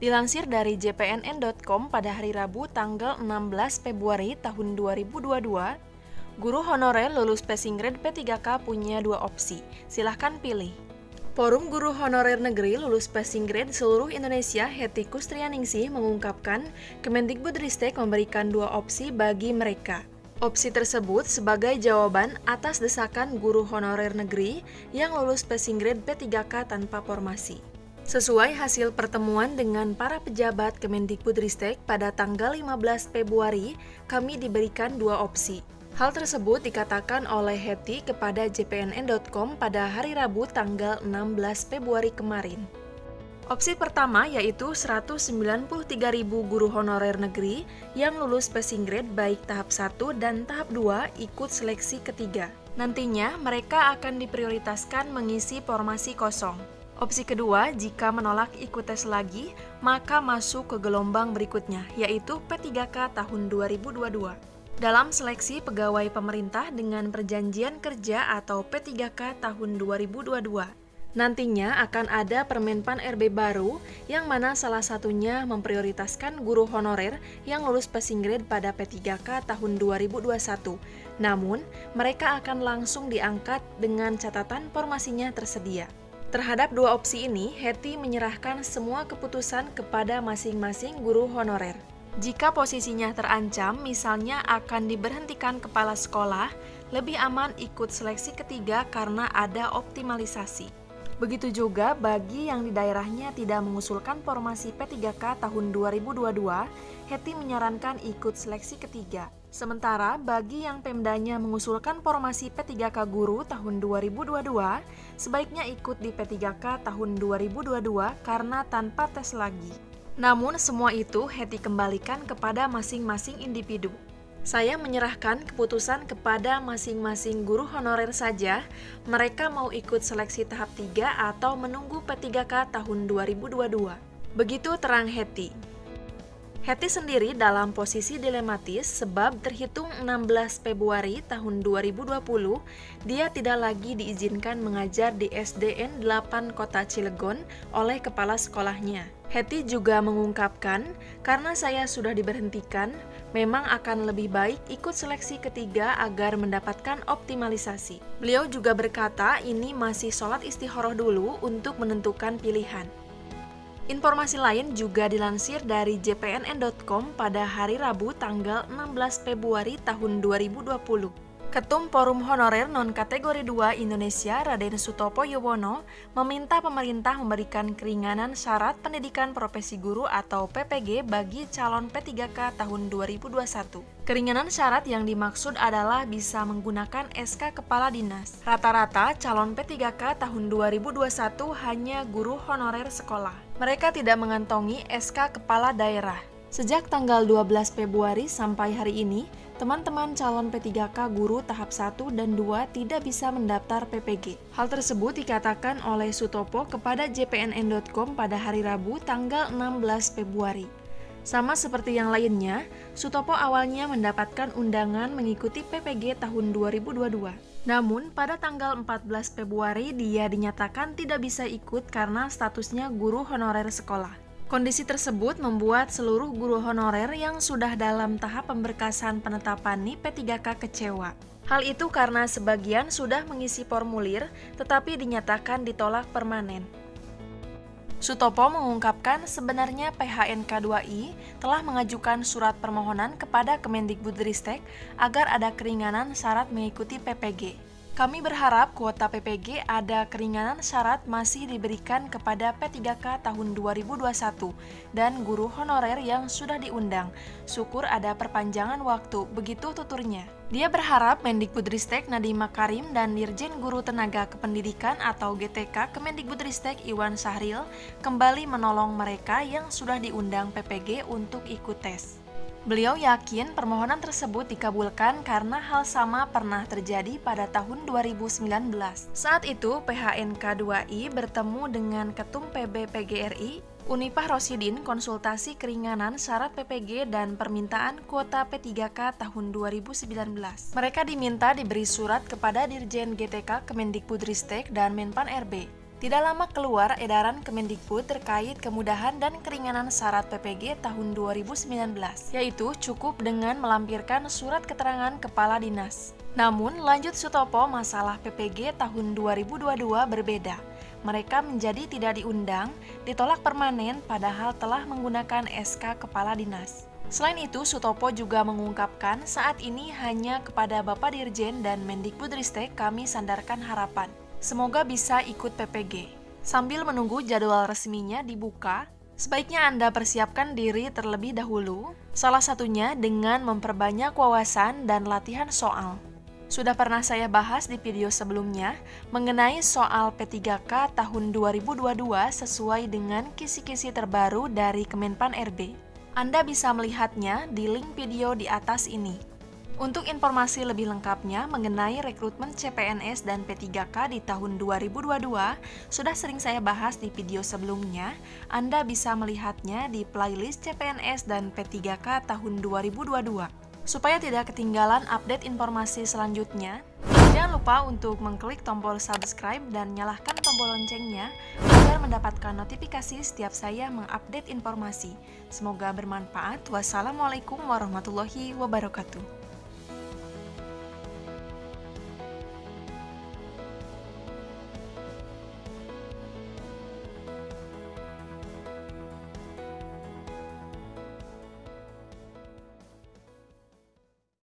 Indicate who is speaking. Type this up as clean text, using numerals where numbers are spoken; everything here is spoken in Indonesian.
Speaker 1: Dilansir dari jpnn.com pada hari Rabu tanggal 16 Februari tahun 2022, guru honorer lulus passing grade P3K punya dua opsi, silahkan pilih. Forum Guru Honorer Negeri Lulus Passing Grade Seluruh Indonesia Hetty Kustrianingsih mengungkapkan Kemendikbudristek memberikan dua opsi bagi mereka. Opsi tersebut sebagai jawaban atas desakan guru honorer negeri yang lulus passing grade P3K tanpa formasi. Sesuai hasil pertemuan dengan para pejabat Kemendikbudristek pada tanggal 15 Februari, kami diberikan dua opsi. Hal tersebut dikatakan oleh Hetty kepada jpnn.com pada hari Rabu tanggal 16 Februari kemarin. Opsi pertama yaitu 193.000 guru honorer negeri yang lulus passing grade baik tahap 1 dan tahap 2 ikut seleksi ketiga. Nantinya mereka akan diprioritaskan mengisi formasi kosong. Opsi kedua, jika menolak ikut tes lagi, maka masuk ke gelombang berikutnya, yaitu P3K tahun 2022. Dalam seleksi pegawai pemerintah dengan perjanjian kerja atau P3K tahun 2022. Nantinya akan ada Permenpan RB baru yang mana salah satunya memprioritaskan guru honorer yang lulus passing grade pada P3K tahun 2021. Namun, mereka akan langsung diangkat dengan catatan formasinya tersedia. Terhadap dua opsi ini, Hetty menyerahkan semua keputusan kepada masing-masing guru honorer. Jika posisinya terancam, misalnya akan diberhentikan kepala sekolah, lebih aman ikut seleksi ketiga karena ada optimalisasi. Begitu juga bagi yang di daerahnya tidak mengusulkan formasi P3K tahun 2022, Hetty menyarankan ikut seleksi ketiga. Sementara bagi yang Pemdanya mengusulkan formasi P3K guru tahun 2022, sebaiknya ikut di P3K tahun 2022 karena tanpa tes lagi. Namun semua itu Hetty kembalikan kepada masing-masing individu. Saya menyerahkan keputusan kepada masing-masing guru honorer saja, mereka mau ikut seleksi tahap 3 atau menunggu P3K tahun 2022. Begitu terang Hetty. Hetty sendiri dalam posisi dilematis sebab terhitung 16 Februari tahun 2020, dia tidak lagi diizinkan mengajar di SDN 8 Kota Cilegon oleh kepala sekolahnya. Hetty juga mengungkapkan, karena saya sudah diberhentikan, memang akan lebih baik ikut seleksi ketiga agar mendapatkan optimalisasi. Beliau juga berkata ini masih sholat istikharah dulu untuk menentukan pilihan. Informasi lain juga dilansir dari jpnn.com pada hari Rabu tanggal 16 Februari tahun 2020. Ketum Forum Honorer Non-Kategori 2 Indonesia Raden Sutopo Yuwono meminta pemerintah memberikan keringanan syarat pendidikan profesi guru atau PPG bagi calon P3K tahun 2021. Keringanan syarat yang dimaksud adalah bisa menggunakan SK Kepala Dinas. Rata-rata calon P3K tahun 2021 hanya guru honorer sekolah. Mereka tidak mengantongi SK Kepala Daerah. Sejak tanggal 12 Februari sampai hari ini, teman-teman calon P3K guru tahap 1 dan 2 tidak bisa mendaftar PPG. Hal tersebut dikatakan oleh Sutopo kepada jpnn.com pada hari Rabu tanggal 16 Februari. Sama seperti yang lainnya, Sutopo awalnya mendapatkan undangan mengikuti PPG tahun 2022. Namun, pada tanggal 14 Februari dia dinyatakan tidak bisa ikut karena statusnya guru honorer sekolah. Kondisi tersebut membuat seluruh guru honorer yang sudah dalam tahap pemberkasan penetapan NIP P3K kecewa. Hal itu karena sebagian sudah mengisi formulir, tetapi dinyatakan ditolak permanen. Sutopo mengungkapkan sebenarnya PHNK2I telah mengajukan surat permohonan kepada Kemendikbudristek agar ada keringanan syarat mengikuti PPG. Kami berharap kuota PPG ada keringanan syarat masih diberikan kepada P3K tahun 2021 dan guru honorer yang sudah diundang. Syukur ada perpanjangan waktu, begitu tuturnya. Dia berharap Mendikbudristek Nadiem Makarim dan Dirjen Guru Tenaga Kependidikan atau GTK Kemendikbudristek Iwan Syahril kembali menolong mereka yang sudah diundang PPG untuk ikut tes. Beliau yakin permohonan tersebut dikabulkan karena hal sama pernah terjadi pada tahun 2019. Saat itu, PHNK2I bertemu dengan Ketum PB PGRI, Unipah Rosidin konsultasi keringanan syarat PPG dan permintaan kuota P3K tahun 2019. Mereka diminta diberi surat kepada Dirjen GTK Kemendikbudristek dan Menpan RB. Tidak lama keluar edaran Kemendikbud terkait kemudahan dan keringanan syarat PPG tahun 2019, yaitu cukup dengan melampirkan surat keterangan kepala dinas. Namun, lanjut Sutopo, masalah PPG tahun 2022 berbeda. Mereka menjadi tidak diundang, ditolak permanen padahal telah menggunakan SK Kepala Dinas. Selain itu, Sutopo juga mengungkapkan saat ini hanya kepada Bapak Dirjen dan Mendikbudristek kami sandarkan harapan. Semoga bisa ikut PPG. Sambil menunggu jadwal resminya dibuka, sebaiknya Anda persiapkan diri terlebih dahulu, salah satunya dengan memperbanyak wawasan dan latihan soal. Sudah pernah saya bahas di video sebelumnya mengenai soal P3K tahun 2022 sesuai dengan kisi-kisi terbaru dari Kemenpan RB. Anda bisa melihatnya di link video di atas ini. Untuk informasi lebih lengkapnya mengenai rekrutmen CPNS dan P3K di tahun 2022, sudah sering saya bahas di video sebelumnya. Anda bisa melihatnya di playlist CPNS dan P3K tahun 2022. Supaya tidak ketinggalan update informasi selanjutnya, jangan lupa untuk mengklik tombol subscribe dan nyalakan tombol loncengnya agar mendapatkan notifikasi setiap saya mengupdate informasi. Semoga bermanfaat. Wassalamualaikum warahmatullahi wabarakatuh.